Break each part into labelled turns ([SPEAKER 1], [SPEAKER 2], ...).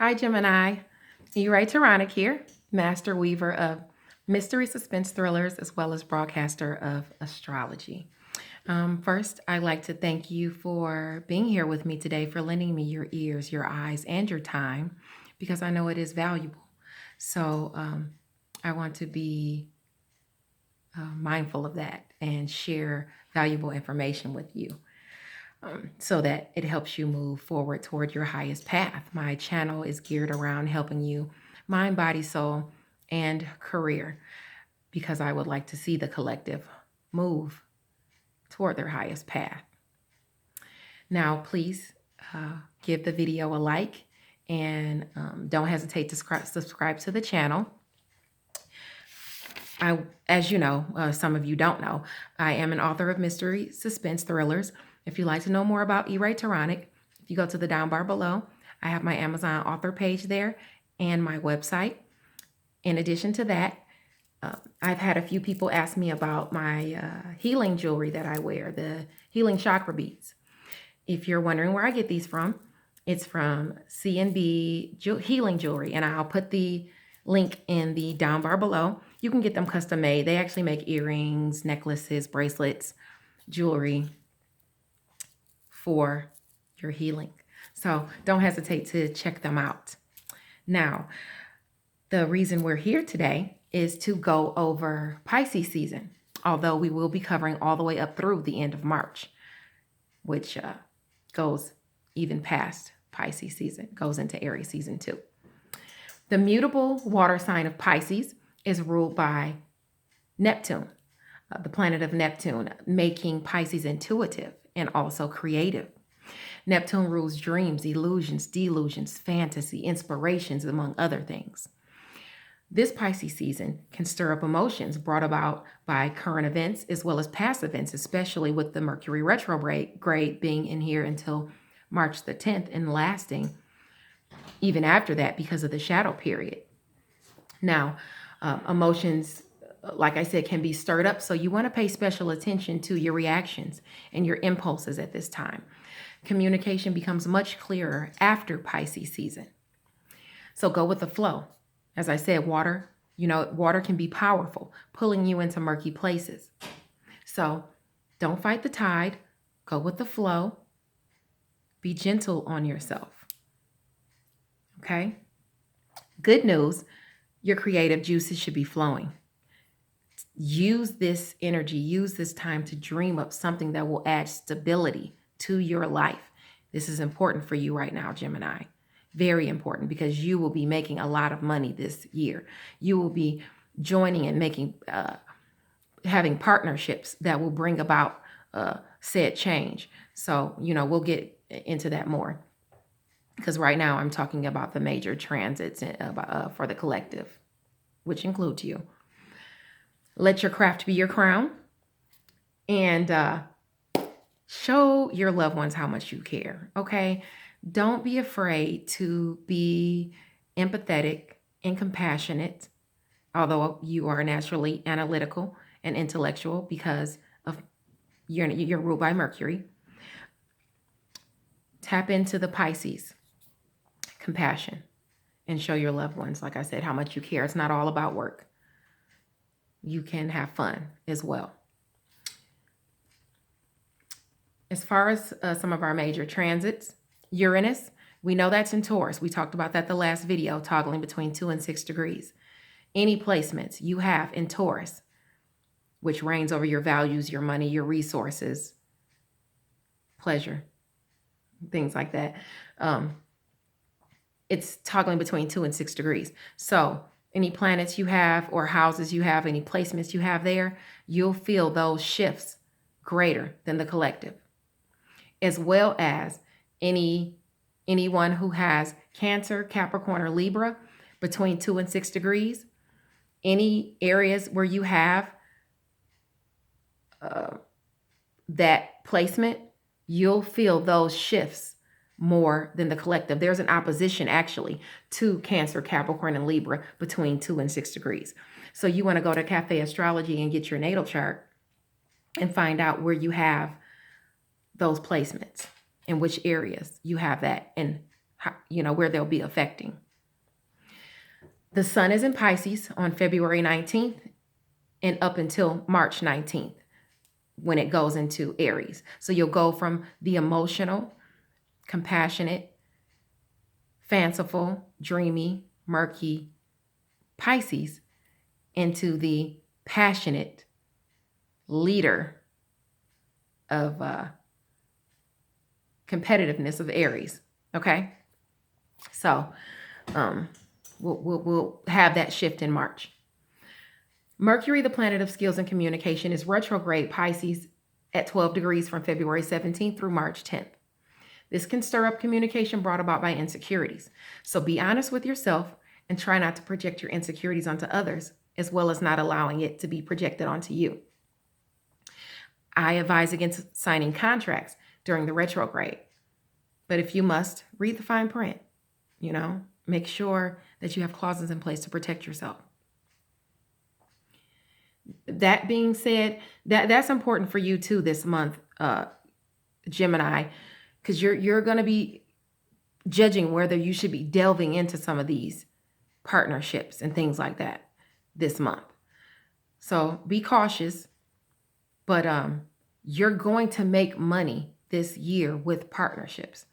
[SPEAKER 1] Hi, Gemini. Taronic here, master weaver of mystery suspense thrillers as well as broadcaster of astrology. First, I'd like to thank you for being here with me today, for lending me your ears, your eyes, and your time, because I know it is valuable. So I want to be mindful of that and share valuable information with you. So that it helps you move forward toward your highest path. My channel is geared around helping you mind, body, soul, and career, because I would like to see the collective move toward their highest path. Now, please give the video a like, and don't hesitate to subscribe to the channel. As you know, some of you don't know, I am an author of mystery suspense thrillers. If you'd like to know more about Taronic, if you go to the down bar below, I have my Amazon author page there and my website. In addition to that, I've had a few people ask me about my healing jewelry that I wear, the healing chakra beads. If you're wondering where I get these from, it's from C&B Healing Jewelry, and I'll put the link in the down bar below. You can get them custom made. They actually make earrings, necklaces, bracelets, jewelry for your healing. So don't hesitate to check them out. Now, the reason we're here today is to go over Pisces season, although we will be covering all the way up through the end of March, which goes even past Pisces season, goes into Aries season too. The mutable water sign of Pisces is ruled by Neptune, the planet of Neptune, making Pisces intuitive and also creative. Neptune rules dreams, illusions, delusions, fantasy, inspirations, among other things. This Pisces season can stir up emotions brought about by current events as well as past events, especially with the Mercury retrograde being in here until March the 10th and lasting even after that because of the shadow period. Now, emotions, like I said, can be stirred up, so you want to pay special attention to your reactions and your impulses at this time. Communication becomes much clearer after Pisces season. So go with the flow. As I said, water can be powerful, pulling you into murky places. So don't fight the tide. Go with the flow. Be gentle on yourself. Okay? Good news, your creative juices should be flowing. Use this energy, use this time to dream up something that will add stability to your life. This is important for you right now, Gemini. Very important, because you will be making a lot of money this year. You will be joining and making, having partnerships that will bring about said change. So, we'll get into that more, because right now I'm talking about the major transits for the collective, which includes you. Let your craft be your crown, and show your loved ones how much you care, okay? Don't be afraid to be empathetic and compassionate, although you are naturally analytical and intellectual because of you're ruled by Mercury. Tap into the Pisces compassion and show your loved ones, like I said, how much you care. It's not all about work. You can have fun as well. As far as some of our major transits, Uranus, we know that's in Taurus. We talked about that the last video, toggling between 2 and 6 degrees. Any placements you have in Taurus, which reigns over your values, your money, your resources, pleasure, things like that. It's toggling between 2 and 6 degrees. So any planets you have or houses you have, any placements you have there, you'll feel those shifts greater than the collective, as well as anyone who has Cancer, Capricorn, or Libra between 2 and 6 degrees. Any areas where you have that placement, you'll feel those shifts more than the collective. There's an opposition actually to Cancer, Capricorn, and Libra between 2 and 6 degrees. So you want to go to Cafe Astrology and get your natal chart and find out where you have those placements, in which areas you have that, and where they'll be affecting. The sun is in Pisces on February 19th and up until March 19th when it goes into Aries. So you'll go from the emotional, compassionate, fanciful, dreamy, murky Pisces into the passionate leader of competitiveness of Aries. Okay? So we'll have that shift in March. Mercury, the planet of skills and communication, is retrograde Pisces at 12 degrees from February 17th through March 10th. This can stir up communication brought about by insecurities. So be honest with yourself and try not to project your insecurities onto others, as well as not allowing it to be projected onto you. I advise against signing contracts during the retrograde. But if you must, read the fine print. Make sure that you have clauses in place to protect yourself. That being said, that's important for you too this month, Gemini, because you're going to be judging whether you should be delving into some of these partnerships and things like that this month. So be cautious, but you're going to make money this year with partnerships.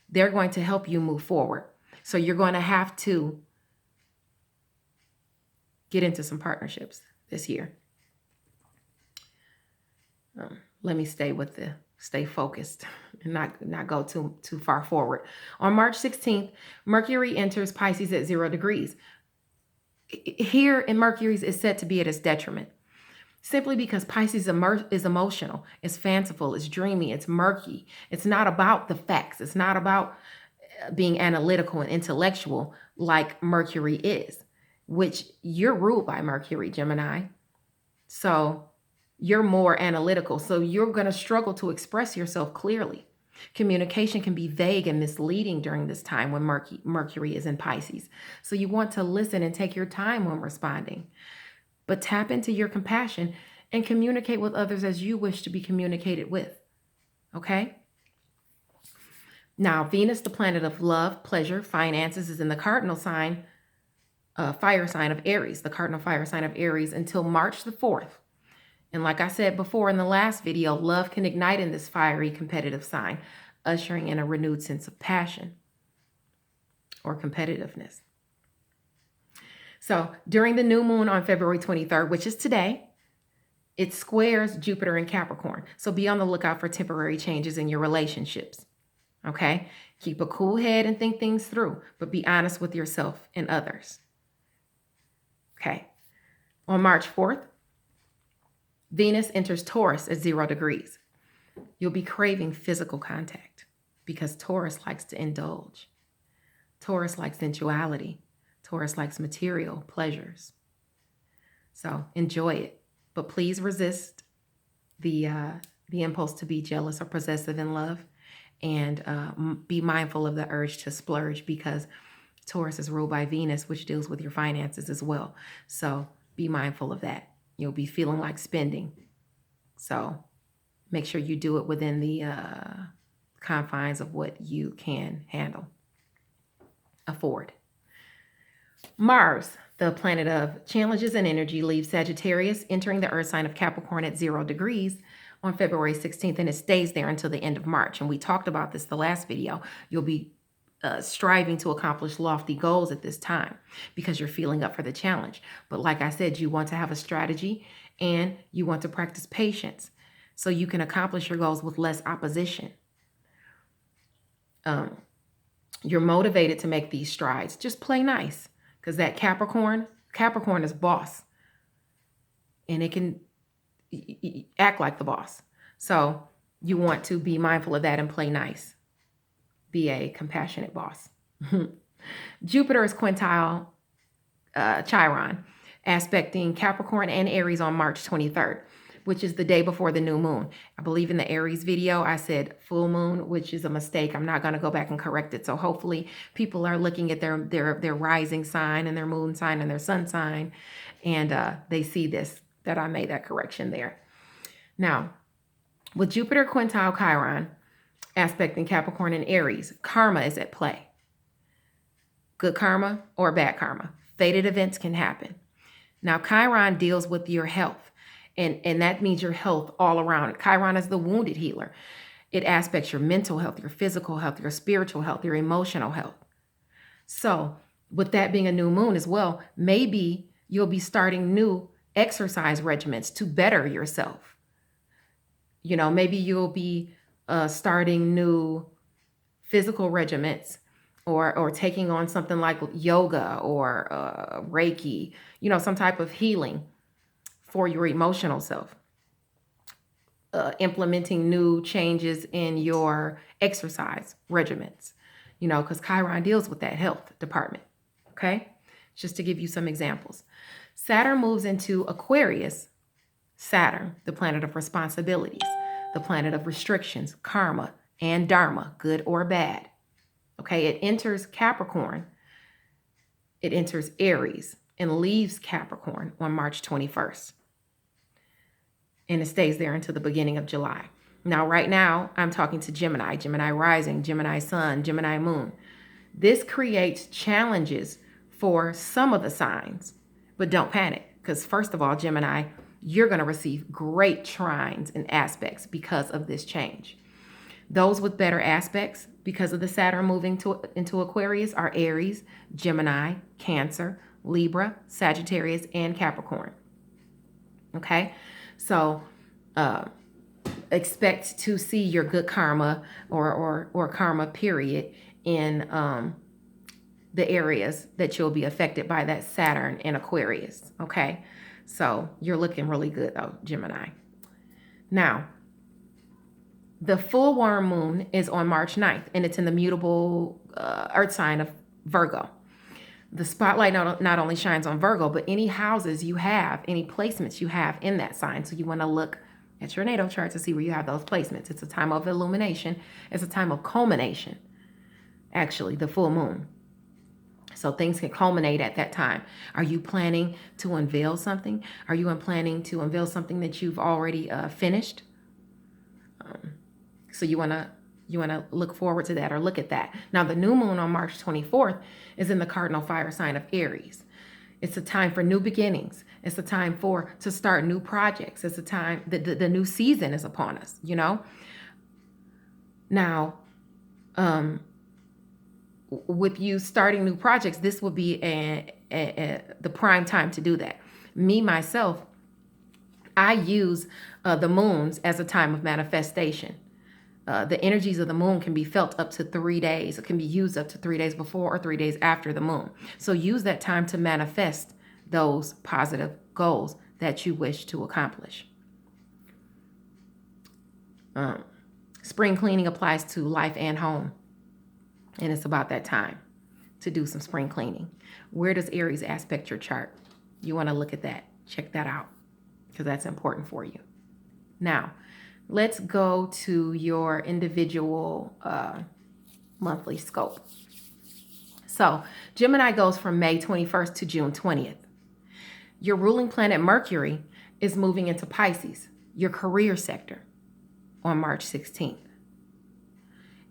[SPEAKER 1] They're going to help you move forward. So you're going to have to get into some partnerships this year. Let me stay focused and not go too far forward. On March 16th, Mercury enters Pisces at 0 degrees. Here in Mercury's is said to be at its detriment, simply because Pisces is emotional, it's fanciful, it's dreamy, it's murky. It's not about the facts. It's not about being analytical and intellectual like Mercury is, which you're ruled by Mercury, Gemini. So you're more analytical. So you're going to struggle to express yourself clearly. Communication can be vague and misleading during this time when Mercury is in Pisces. So you want to listen and take your time when responding. But tap into your compassion and communicate with others as you wish to be communicated with. Okay? Now, Venus, the planet of love, pleasure, finances, is in the cardinal sign, fire sign of Aries, the cardinal fire sign of Aries, until March the 4th. And like I said before in the last video, love can ignite in this fiery competitive sign, ushering in a renewed sense of passion or competitiveness. So during the new moon on February 23rd, which is today, it squares Jupiter in Capricorn. So be on the lookout for temporary changes in your relationships. Okay? Keep a cool head and think things through, but be honest with yourself and others. Okay. On March 4th, Venus enters Taurus at 0 degrees. You'll be craving physical contact because Taurus likes to indulge. Taurus likes sensuality. Taurus likes material pleasures. So enjoy it, but please resist the impulse to be jealous or possessive in love, and be mindful of the urge to splurge because Taurus is ruled by Venus, which deals with your finances as well. So be mindful of that. You'll be feeling like spending. So make sure you do it within the confines of what you can handle, afford. Mars, the planet of challenges and energy, leaves Sagittarius, entering the earth sign of Capricorn at 0 degrees on February 16th, and it stays there until the end of March. And we talked about this the last video. You'll be striving to accomplish lofty goals at this time because you're feeling up for the challenge. But like I said, you want to have a strategy and you want to practice patience so you can accomplish your goals with less opposition. You're motivated to make these strides. Just play nice because that Capricorn is boss, and it can act like the boss. So you want to be mindful of that and play nice. Be a compassionate boss. Jupiter is quintile Chiron, aspecting Capricorn and Aries on March 23rd, which is the day before the new moon. I believe in the Aries video, I said full moon, which is a mistake. I'm not going to go back and correct it. So hopefully people are looking at their rising sign and their moon sign and their sun sign, and they see this, that I made that correction there. Now, with Jupiter quintile Chiron aspecting Capricorn and Aries, karma is at play. good karma or bad karma. Fated events can happen. Now, Chiron deals with your health, and that means your health all around. Chiron is the wounded healer. It aspects your mental health, your physical health, your spiritual health, your emotional health. So, with that being a new moon as well, maybe you'll be starting new exercise regimens to better yourself. Maybe you'll be starting new physical regimens or taking on something like yoga or Reiki, some type of healing for your emotional self. Implementing new changes in your exercise regimens, because Chiron deals with that health department. Okay, just to give you some examples. Saturn moves into Aquarius. Saturn, the planet of responsibilities, the planet of restrictions, karma, and dharma, good or bad. Okay, it enters Capricorn, it enters Aries, and leaves Capricorn on March 21st. And it stays there until the beginning of July. Now, right now, I'm talking to Gemini, Gemini rising, Gemini sun, Gemini moon. This creates challenges for some of the signs, but don't panic, because first of all, Gemini, you're going to receive great trines and aspects because of this change. Those with better aspects because of the Saturn moving into Aquarius are Aries, Gemini, Cancer, Libra, Sagittarius, and Capricorn. Okay, so expect to see your good karma or karma period in the areas that you'll be affected by that Saturn in Aquarius. Okay, so you're looking really good though, Gemini. Now, the full worm moon is on March 9th, and it's in the mutable earth sign of Virgo. The spotlight not only shines on Virgo, but any houses you have, any placements you have in that sign. So you want to look at your natal chart to see where you have those placements. It's a time of illumination. It's a time of culmination, actually, the full moon. So things can culminate at that time. Are you planning to unveil something? Are you planning to unveil something that you've already finished? So you want to look forward to that or look at that. Now, the new moon on March 24th is in the cardinal fire sign of Aries. It's a time for new beginnings. It's a time to start new projects. It's a time that the new season is upon us, Now, with you starting new projects, this will be the prime time to do that. Me, myself, I use the moons as a time of manifestation. The energies of the moon can be felt up to 3 days. It can be used up to 3 days before or 3 days after the moon. So use that time to manifest those positive goals that you wish to accomplish. Spring cleaning applies to life and home. And it's about that time to do some spring cleaning. Where does Aries aspect your chart? You want to look at that. Check that out, because that's important for you. Now, let's go to your individual monthly scope. So Gemini goes from May 21st to June 20th. Your ruling planet Mercury is moving into Pisces, your career sector, on March 16th.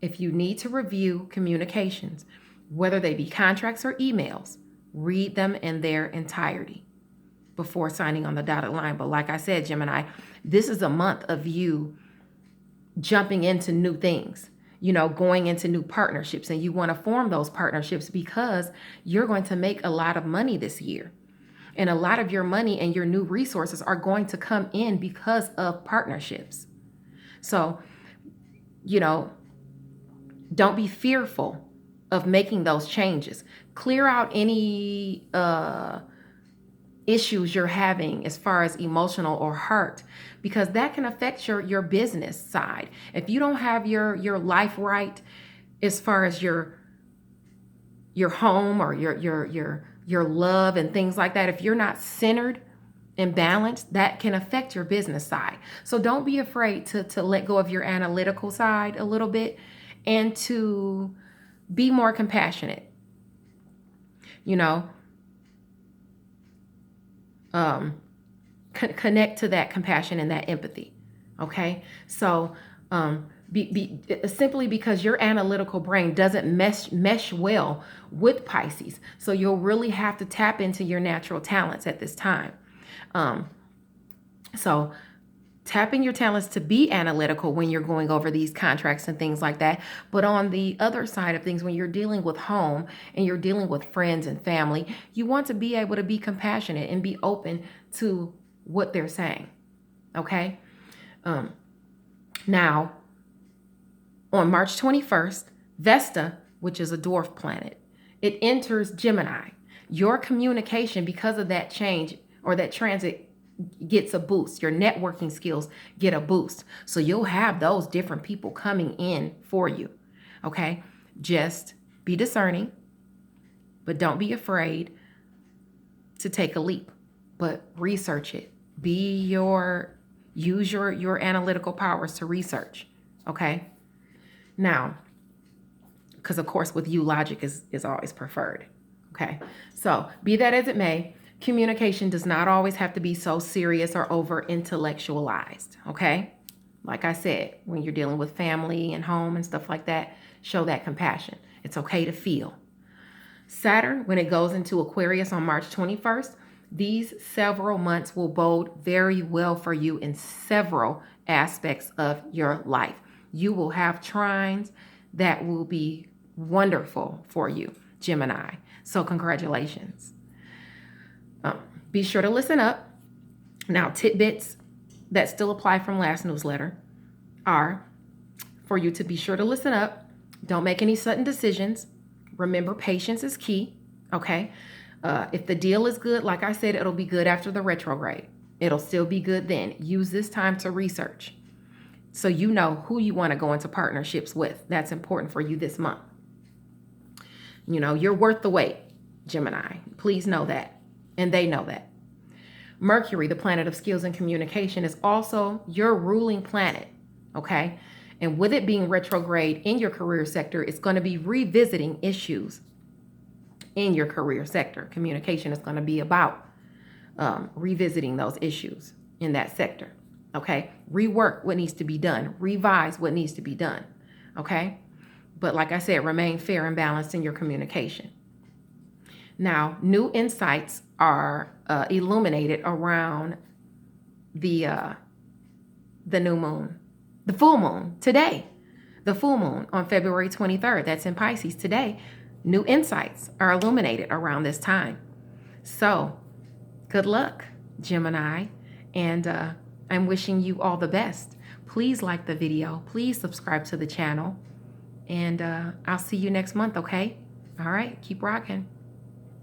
[SPEAKER 1] If you need to review communications, whether they be contracts or emails, read them in their entirety before signing on the dotted line. But like I said, Gemini, this is a month of you jumping into new things, going into new partnerships, and you want to form those partnerships because you're going to make a lot of money this year. And a lot of your money and your new resources are going to come in because of partnerships. So, don't be fearful of making those changes. Clear out any issues you're having as far as emotional or heart, because that can affect your business side. If you don't have your life right as far as your home or your love and things like that, if you're not centered and balanced, that can affect your business side. So don't be afraid to let go of your analytical side a little bit and to be more compassionate. Connect to that compassion and that empathy. Okay, so simply because your analytical brain doesn't mesh well with Pisces. So you'll really have to tap into your natural talents at this time. So tapping your talents to be analytical when you're going over these contracts and things like that. But on the other side of things, when you're dealing with home and you're dealing with friends and family, you want to be able to be compassionate and be open to what they're saying. Okay. Now, on March 21st, Vesta, which is a dwarf planet, it enters Gemini. Your communication, because of that change or that transit, gets a boost. Your networking skills get a boost. So you'll have those different people coming in for you. Okay. Just be discerning, but don't be afraid to take a leap, but research it. Use your analytical powers to research. Okay. Now, because of course with you, logic is always preferred. Okay. So be that as it may, communication does not always have to be so serious or over intellectualized. Okay. Like I said, when you're dealing with family and home and stuff like that, show that compassion. It's okay to feel. Saturn, when it goes into Aquarius on March 21st, these several months will bode very well for you in several aspects of your life. You will have trines that will be wonderful for you, Gemini. So congratulations. Be sure to listen up. Now, tidbits that still apply from last newsletter are for you to be sure to listen up. Don't make any sudden decisions. Remember, patience is key. Okay. If the deal is good, like I said, it'll be good after the retrograde. It'll still be good then. Use this time to research so you know who you want to go into partnerships with. That's important for you this month. You know, you're worth the wait, Gemini. Please know that. And they know that. Mercury, the planet of skills and communication, is also your ruling planet. Okay. And with it being retrograde in your career sector, it's going to be revisiting issues in your career sector. Communication is going to be about revisiting those issues in that sector. Okay. Rework what needs to be done. Revise what needs to be done. Okay. But like I said, remain fair and balanced in your communication. Now, new insights are illuminated around the new moon, the full moon today, the full moon on February 23rd. That's in Pisces today. New insights are illuminated around this time. So good luck, Gemini. And I'm wishing you all the best. Please like the video. Please subscribe to the channel. And I'll see you next month, okay? All right. Keep rocking.